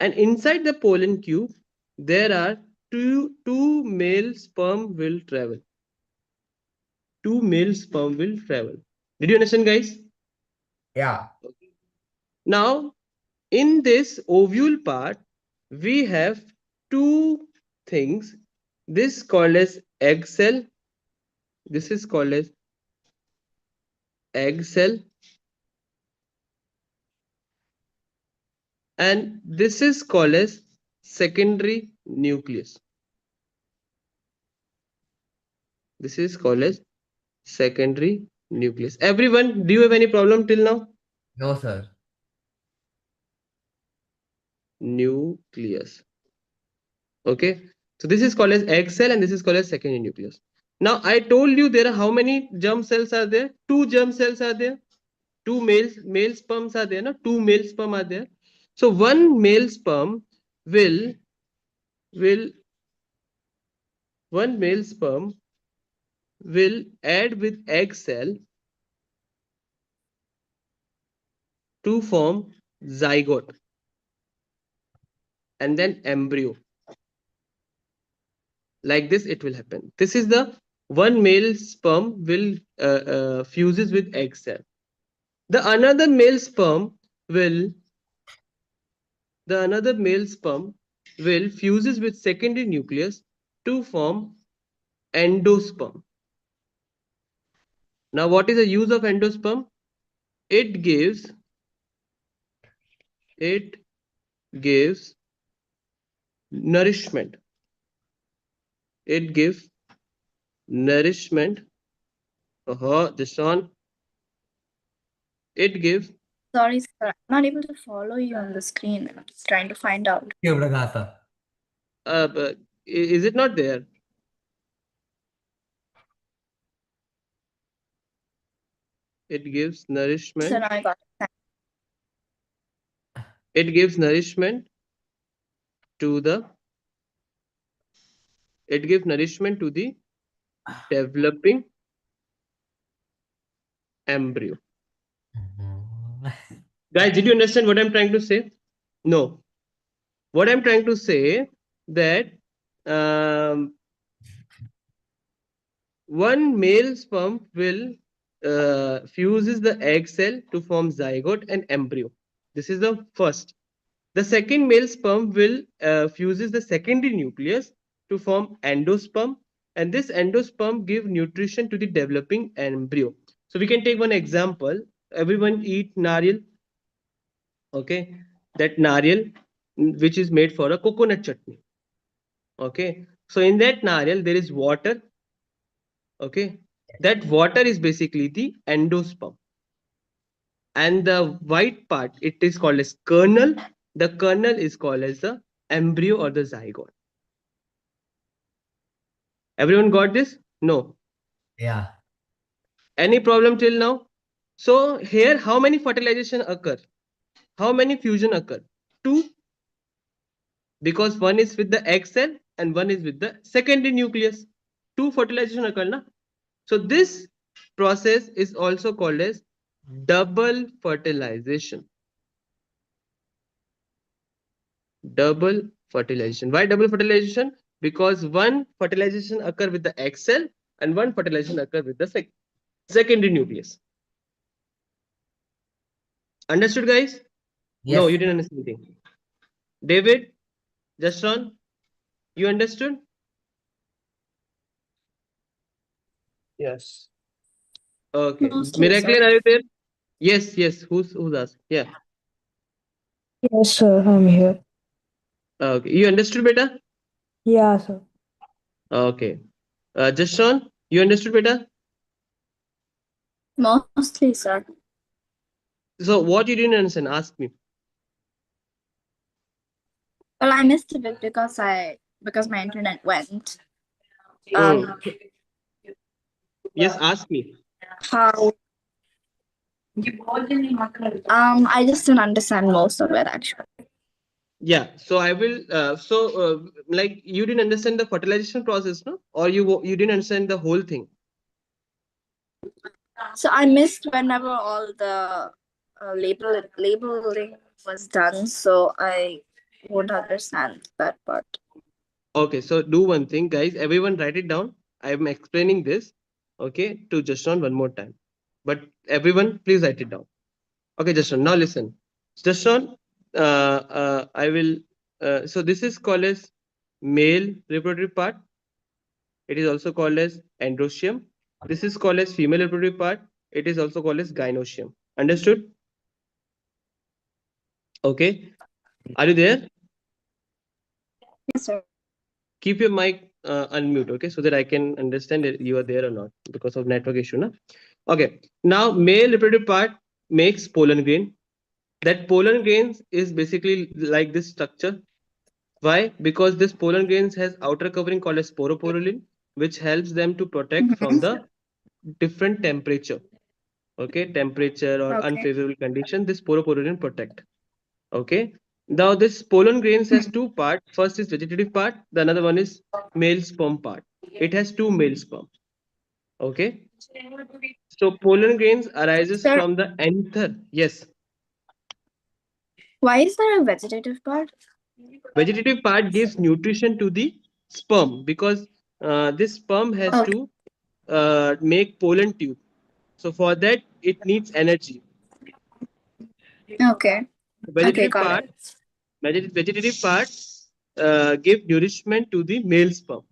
And inside the pollen tube, there are two male sperm will travel. Two male sperm will travel. Did you understand, guys? Yeah. Now, in this ovule part, we have two things. This called as egg cell. This is called as egg cell. And this is called as secondary nucleus. This is called as secondary nucleus. Everyone, do you have any problem till now? No, sir. Nucleus. Okay. So this is called as egg cell and this is called as secondary nucleus. Now I told you there are how many germ cells are there? 2 germ cells are there. 2 male sperms are there. No? 2 male sperm are there. So one male sperm will one male sperm will add with egg cell to form zygote and then embryo. Like this it will happen. This is the one male sperm will fuses with egg cell. The another male sperm will fuses with secondary nucleus to form endosperm. Now what is the use of endosperm? It gives nourishment. It gives nourishment. This one. It gives. Sorry, sir. I'm not able to follow you on the screen. I'm just trying to find out. But is it not there? It gives nourishment. So now I got it. It gives nourishment to the. It gives nourishment to the developing embryo. Guys, did you understand what I'm trying to say? No. What I'm trying to say that one male sperm will fuses the egg cell to form zygote and embryo. This is the first. The second male sperm will fuses the secondary nucleus to form endosperm, and this endosperm give nutrition to the developing embryo. So we can take one example. Everyone eat nariyal. Okay, that nariyal which is made for a coconut chutney. Okay, so in that nariyal there is water. Okay, that water is basically the endosperm, and the white part it is called as kernel. The kernel is called as the embryo or the zygote. Everyone got this? No. Yeah. Any problem till now? So here how many fertilization occur? How many fusion occur? 2, because one is with the egg cell and one is with the secondary nucleus. 2 fertilization occur, na? So this process is also called as double fertilization. Double fertilization. Why double fertilization? Because one fertilization occur with the egg cell and one fertilization occur with the secondary nucleus. Understood, guys? Yes. No, you didn't understand anything. David, Justron, you understood? Yes. Okay. Mostly, Miracle, sir. are you there? Yes, yes. Who's asked? Yeah. Yes, sir, I'm here. Okay. You understood, beta? Yeah, sir. Okay. Justron, you understood, beta? Mostly, sir. So what you didn't understand? Ask me. Well, I missed a bit because my internet went. Oh. Yes, ask me. How? I just didn't understand most of it actually. Yeah. So I will. Like you didn't understand the fertilization process, no? Or you didn't understand the whole thing. So I missed whenever all the labeling was done. So I won't understand that part. Okay. So do one thing, guys. Everyone write it down. I am explaining this. Okay, to Justron one more time. But everyone, please write it down. Okay, Justron. Now listen. Just on, I will. So this is called as male reproductive part. It is also called as androecium. This is called as female reproductive part. It is also called as gynoecium. Understood? Okay. Are you there? Yes, sir. Keep your mic unmute, okay, so that I can understand that you are there or not because of network issue. Na? Okay. Now, male reproductive part makes pollen grain. That pollen grains is basically like this structure. Why? Because this pollen grains has outer covering called as sporoporulin, which helps them to protect from the different temperature. Okay, temperature or Okay. unfavorable condition. This sporoporulin protect. Okay. Now this pollen grains has two parts. First is vegetative part. The another one is male sperm part. It has two male sperm. Okay. So pollen grains arises Sir, from the anther. Yes. why is there a vegetative part? Vegetative part gives nutrition to the sperm because this sperm has Okay. to make pollen tube. So for that it needs energy. Okay. Okay, Vegetative got part, it. vegetative part give nourishment to the male sperm.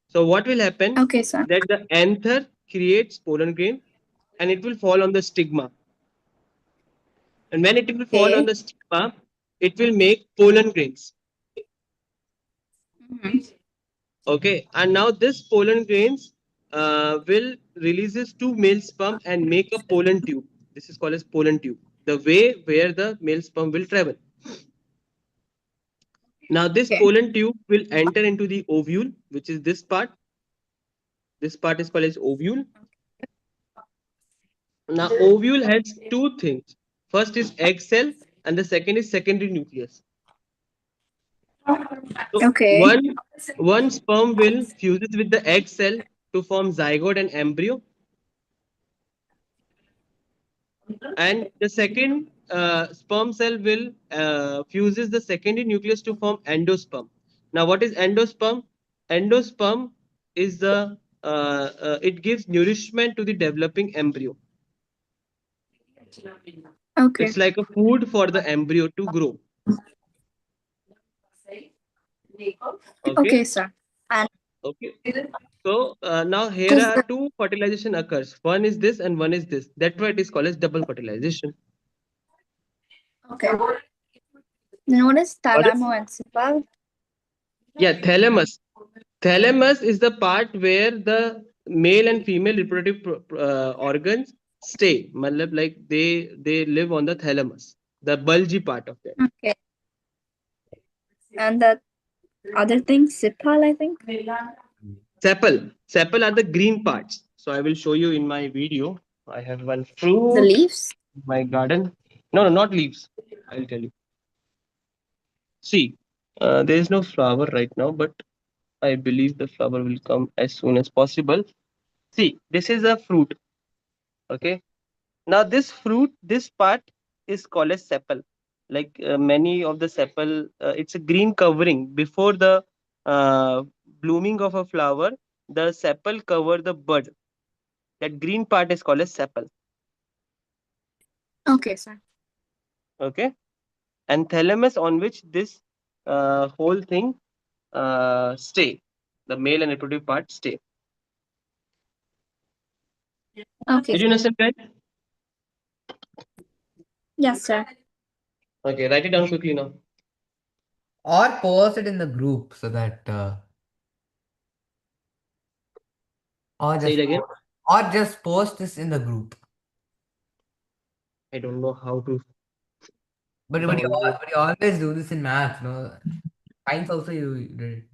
So what will happen? Okay, sir. That the anther creates pollen grain and it will fall on the stigma. And when it will fall on Okay. the stigma, it will make pollen grains. Mhm. Okay. And now this pollen grains will releases two male sperm and make a pollen tube. This is called as pollen tube. The way where the male sperm will travel. Now this Okay. pollen tube will enter into the ovule, which is this part. This part is called as ovule. Now, ovule has two things. First is egg cell, and the second is secondary nucleus. So Okay. one sperm will fuses with the egg cell to form zygote and embryo, and the second sperm cell will fuses the secondary nucleus to form endosperm. Now, what is endosperm? Endosperm is the it gives nourishment to the developing embryo. Okay. It's like a food for the embryo to grow. Okay, Okay. sir. And Okay. So now here is are the two fertilization occurs. One is this and one is this. That's why it is called as double fertilization. okay. Then what is What is? thalamo and sepal? Yeah, thalamus. Thalamus is the part where the male and female reproductive organs stay. Matlab, like they live on the thalamus, the bulgy part of that. Okay. And the other thing, sepal, I think. Sepal are the green parts. So I will show you in my video. I have one The fruit leaves. in my garden. No, not leaves. I'll tell you. See, there is no flower right now, but I believe the flower will come as soon as possible. See, this is a fruit. Okay. Now this fruit, this part is called as sepal. Like many of the sepal, it's a green covering. Before the blooming of a flower, the sepal cover the bud. That green part is called as sepal. Okay, sir. Okay. And thalamus on which this whole thing stay. The male and reproductive part stay. Okay. Did you understand that? Yes, sir. Okay, write it down quickly now. Or post it in the group so that or Say just it again. or just post this in the group. I don't know how to. But you always do this in math, no? Science also you did it.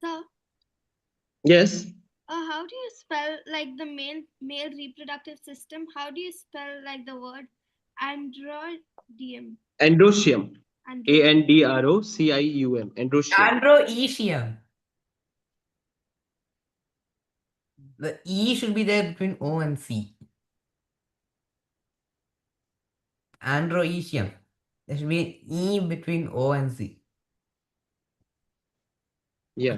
So, Yes, how do you spell like the male reproductive system? How do you spell like the word androidium? androecium. Androcium. Androcium. Androecium. The E should be there between O and C. Androecium. There should be an E between O and C. Yeah.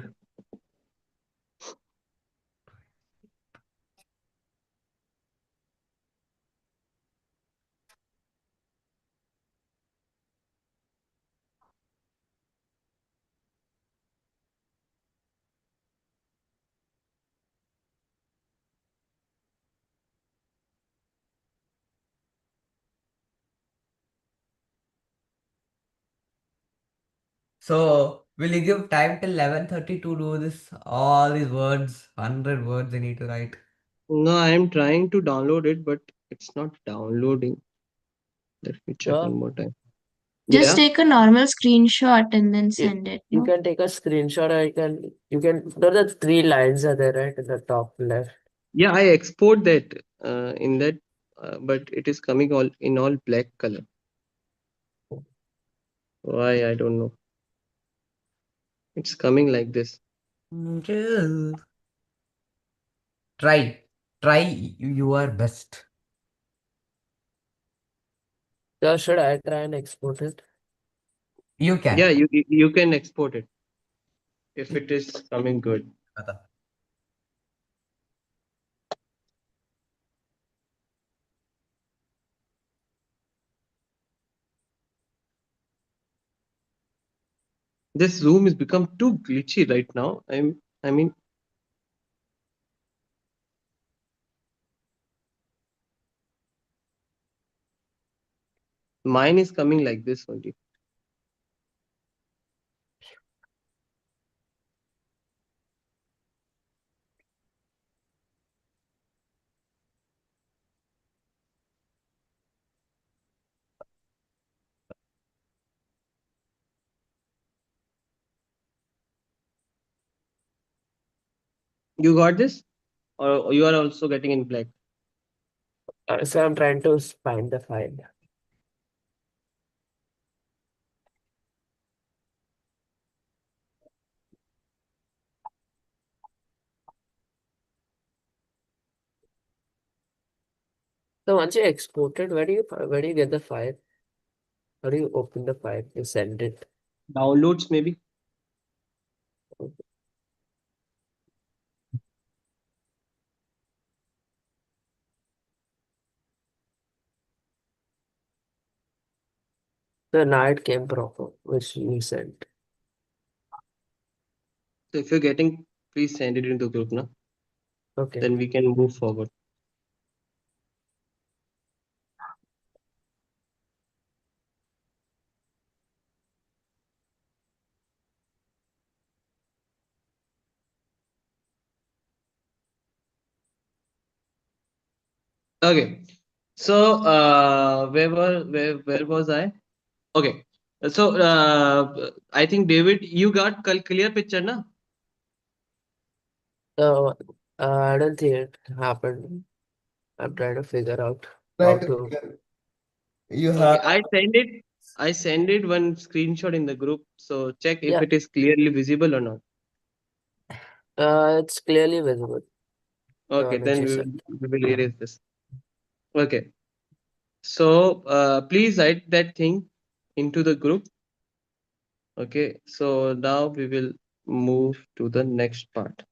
So, will you give time till 11:30 to do this? All these words, 100 words I need to write. No, I am trying to download it, but it's not downloading. Let me check Sure. one more time. Just Yeah. take a normal screenshot and then send it. You No? can take a screenshot or you can, the 3 lines are there, right, in the top left. Yeah, I export that in that, but it is coming all in all black color. Why? I don't know. It's coming like this. Try your best. So should I try and export it? You can. Yeah, you can export it if it is coming good. Pata. This Zoom has become too glitchy right now. I mean, mine is coming like this only. You got this? Or you are also getting in black? So I'm trying to find the file. So once you export it, where do you get the file? How do you open the file? You send it. Downloads maybe. So now it came proper, which you sent. So if you're getting, please send it into the group now. Okay. Then we can move forward. Okay. So where was I? Okay. So I think David, you got clear picture, na? So I don't think it happened. I'm trying to figure out how to. You Okay, I send it one screenshot in the group. So check if Yeah. it is clearly visible or not. It's clearly visible. Okay, which then you we sent. will erase this. Okay. So please write that thing into the group. Okay, so now we will move to the next part.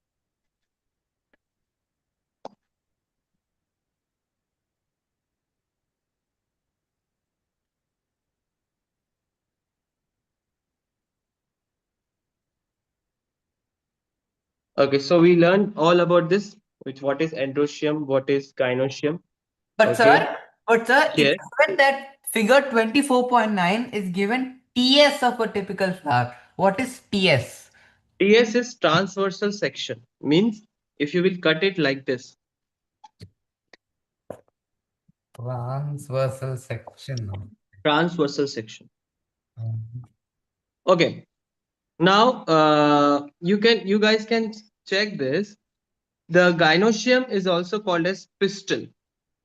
Okay, so we learned all about this, which what is androecium, what is gynoecium. But Okay. sir, Yes. it's given that figure 24.9 is given TS of a typical flower. What is TS? TS is transversal section, means if you will cut it like this. Transversal section. Transversal section. Okay. Now you guys can check this. The gynoecium is also called as pistil.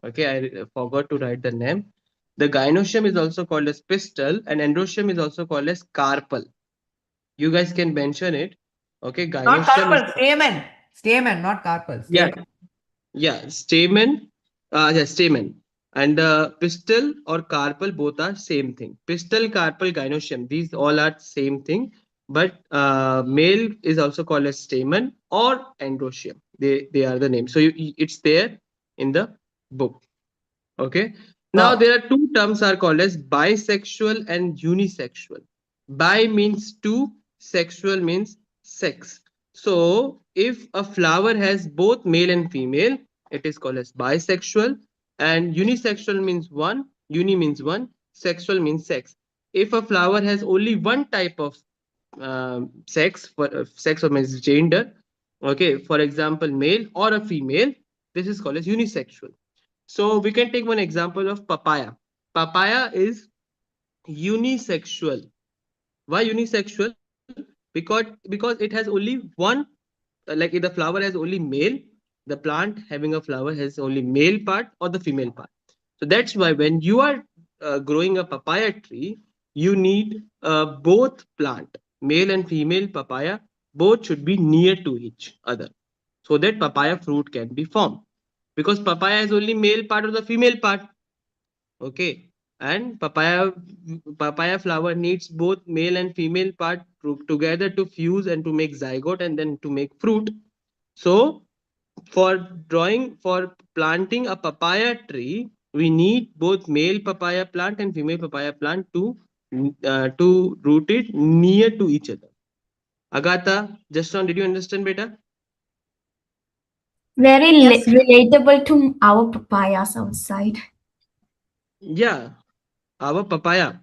Okay, I forgot to write the name. The gynoecium is also called as pistil, and androecium is also called as carpel. You guys can mention it. Okay, Not gynoecium carpal, is stamen. Stamen, not carpal. yeah, Stamen. yeah, stamen. Yeah, stamen. And pistil or carpel both are same thing. Pistil, carpel, gynoecium. These all are same thing. But male is also called as stamen or androecium. They are the name. So it's there in the book. Okay. Now there are two terms are called as bisexual and unisexual. Bi means two, sexual means sex. So if a flower has both male and female, it is called as bisexual. And unisexual means one, uni means one, sexual means sex. If a flower has only one type of sex, sex or means gender, okay, for example, male or a female, this is called as unisexual. So we can take one example of papaya. Papaya is unisexual. Why unisexual? Because it has only one, like if the flower has only male, the plant having a flower has only male part or the female part. So that's why when you are growing a papaya tree, you need both plant, male and female papaya, both should be near to each other so that papaya fruit can be formed. Because papaya has only male part or the female part. Okay. And papaya flower needs both male and female part together to fuse and to make zygote and then to make fruit. So for planting a papaya tree, we need both male papaya plant and female papaya plant to root it near to each other. Agatha, just on, did you understand, beta? Very Yes. relatable to our papayas outside. Yeah, our papaya.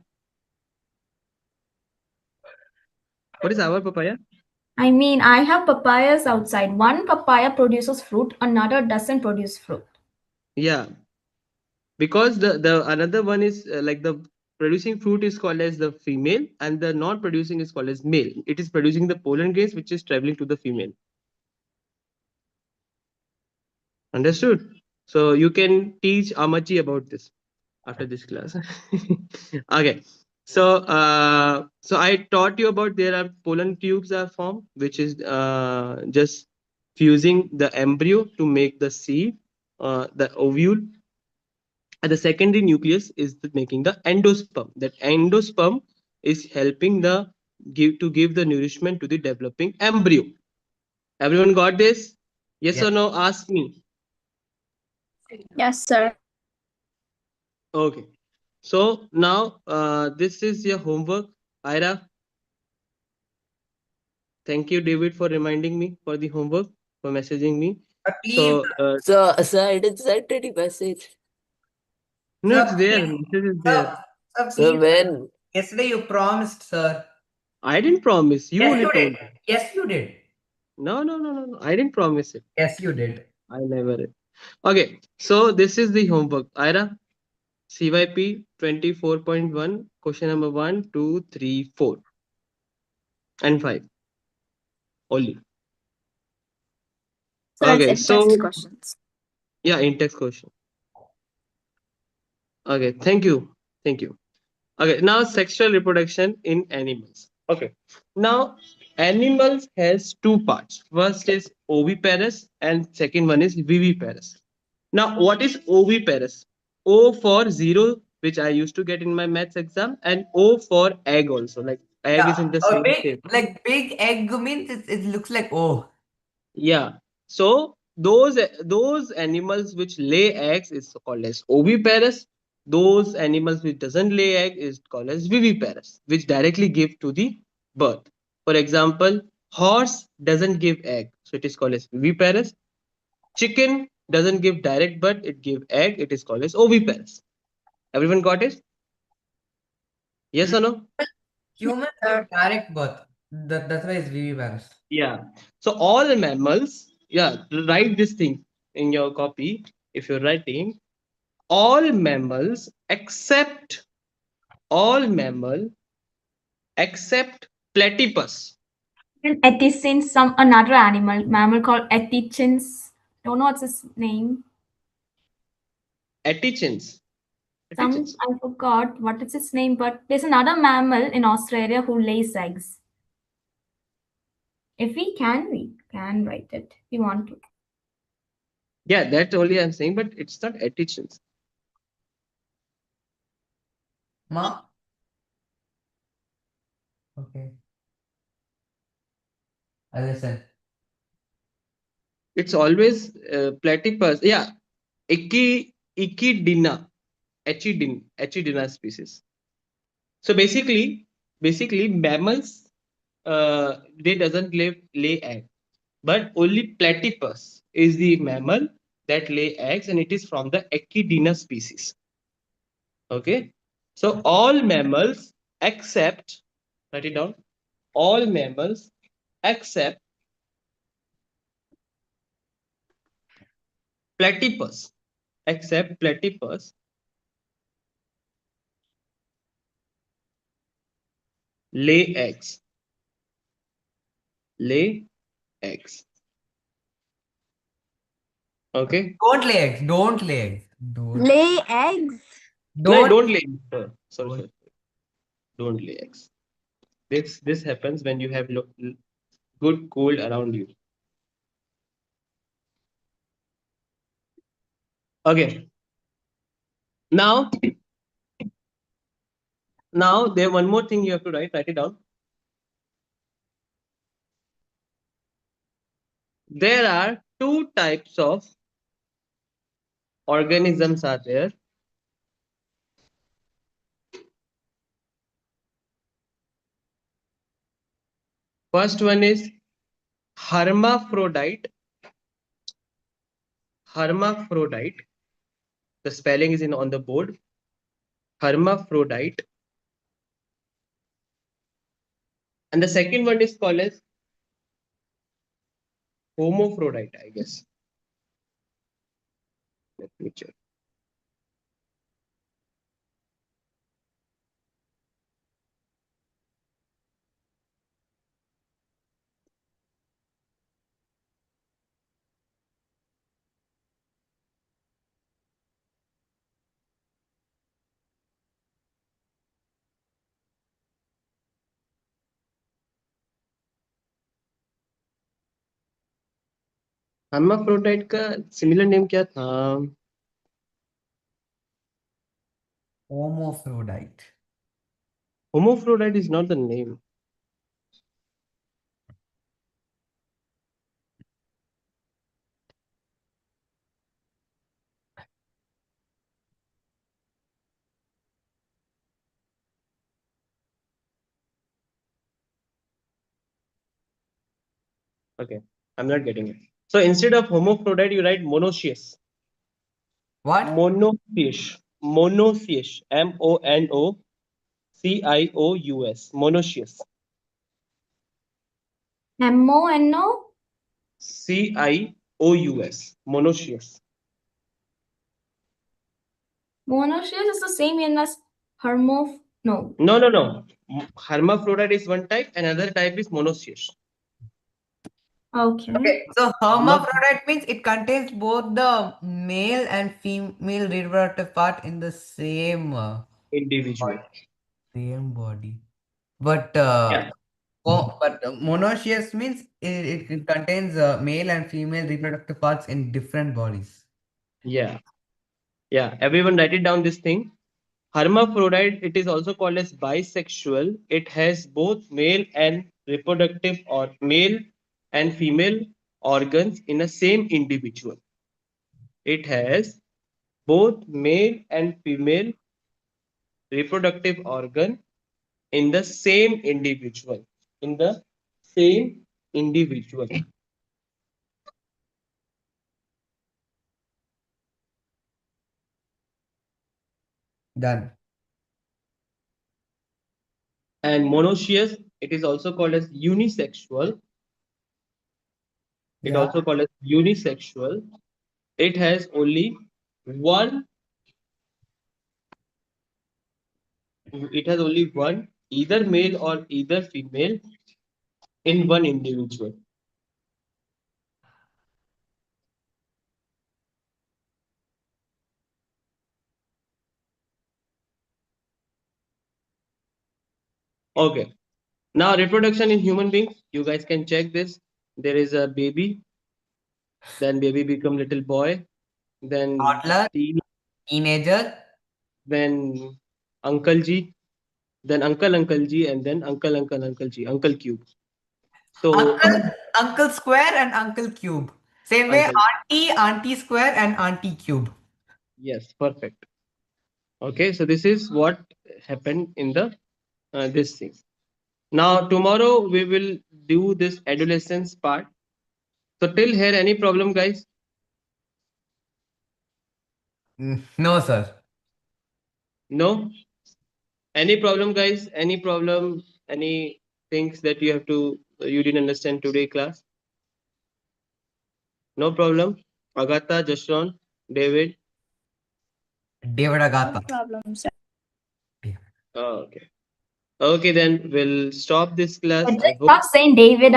What is our papaya? I mean, I have papayas outside. One papaya produces fruit, another doesn't produce fruit. Yeah, because the another one is like the producing fruit is called as the female and the not producing is called as male. It is producing the pollen grains which is traveling to the female. Understood? So you can teach Amachi about this after this class. Okay. So I taught you about there are pollen tubes are formed, which is just fusing the embryo to make the seed, the ovule. And the secondary nucleus is making the endosperm. That endosperm is helping the give the nourishment to the developing embryo. Everyone got this? Yes Yes. or no? Ask me. Yes, sir. Okay. So now this is your homework, Ira. Thank you, David, for reminding me for the homework, for messaging me. But please, So So I didn't send any message. no, sir, it's there. please, Message is sir, there. sir, So please. when? Yesterday you promised, sir. I didn't promise. You Yes, only you told. did. Yes, you did. No. I didn't promise it. Yes, you did. I never did. Okay. So this is the homework. Ira, CYP 24.1, question number 1, 2, 3, 4, and 5 only. So it's Okay. in-text So questions. yeah, in-text question. Okay. Thank you. Thank you. Okay, now sexual reproduction in animals. Okay, now animals has two parts. First is oviparous and second one is viviparous. Now, what is oviparous? O for zero, which I used to get in my maths exam, and O for egg also. Like egg is Yeah. in the A same big, shape. like big egg means it looks like oh. Yeah. So those animals which lay eggs is called as oviparous. Those animals which doesn't lay egg is called as viviparous, which directly give to the birth. For example, horse doesn't give egg, so it is called as viviparous. Chicken doesn't give direct birth, it give egg, it is called as oviparous. Everyone got it? Yes or no? Humans have direct birth. That's why it's viviparous. Yeah. So all mammals, yeah, write this thing in your copy if you're writing. All mammals except platypus. And ethicins, some another mammal called ethicins. Don't know what's his name. Etichins. Pigeons. I forgot what is its name, but there's another mammal in Australia who lays eggs. If we can write it. If we want to. Yeah, that's only I'm saying, but it's not pigeons. Ma? Okay. I listen. It's always platypus. Yeah, Echidna, Echidna species. So basically mammals, they doesn't lay egg, but only platypus is the mammal that lay eggs, and it is from the Echidna species. Okay, so all mammals except, write it down, all mammals except platypus, lay eggs. Lay eggs. Okay. Don't lay eggs. Don't lay eggs. Don't. Lay eggs. No, Don't. don't lay eggs. Sorry. Don't lay eggs. This happens when you have good cold around you. Okay. Now there one more thing you have to write it down. There are two types of organisms are there. First one is hermaphrodite. Hermaphrodite. The spelling is on the board. Hermaphrodite. And the second one is called as hermaphrodite, I guess. Let me check. hermaphrodite का similar name क्या था? Hermaphrodite. Hermaphrodite is not the name. Okay, I'm not getting it. So instead of hermaphrodite, you write monoecious. What? Monoecious. Monoecious. Monocious. Monoecious. MONO? CIOUS. Monoecious. Monoecious is the same in as no. No. Hermaphrodite is one type, another type is monoecious. Okay. So hermaphrodite means it contains both the male and female reproductive part in the same Individual. same body. But Yeah. monoecious means it contains male and female reproductive parts in different bodies. Yeah. Everyone write it down this thing. Hermaphrodite, it is also called as bisexual. It has both male and reproductive or male and female organs in a same individual. It has both male and female reproductive organ in the same individual. In the same individual. Done. And monoecious, it is also called as unisexual. It Yeah. also called as unisexual. It has only one. It has only one, either male or either female, in one individual. Okay. Now reproduction in human beings, you guys can check this. There is a baby, then baby become little boy, then Toddler, teenager, then Uncle G, then Uncle G, and then Uncle G, Uncle Cube. So Uncle square and Uncle cube. Same way, Uncle. auntie square and auntie cube. Yes, perfect. Okay, so this is what happened in the this thing. Now tomorrow we will do this adolescence part. So till here, any problem, guys? No, sir. No? Any problem, guys? Any problem? Any things that you have to you didn't understand today class? No problem. Agatha, Jashron, David. David No Agatha. problem, sir. Okay. Okay, then we'll stop this class. I hope. Stop saying David.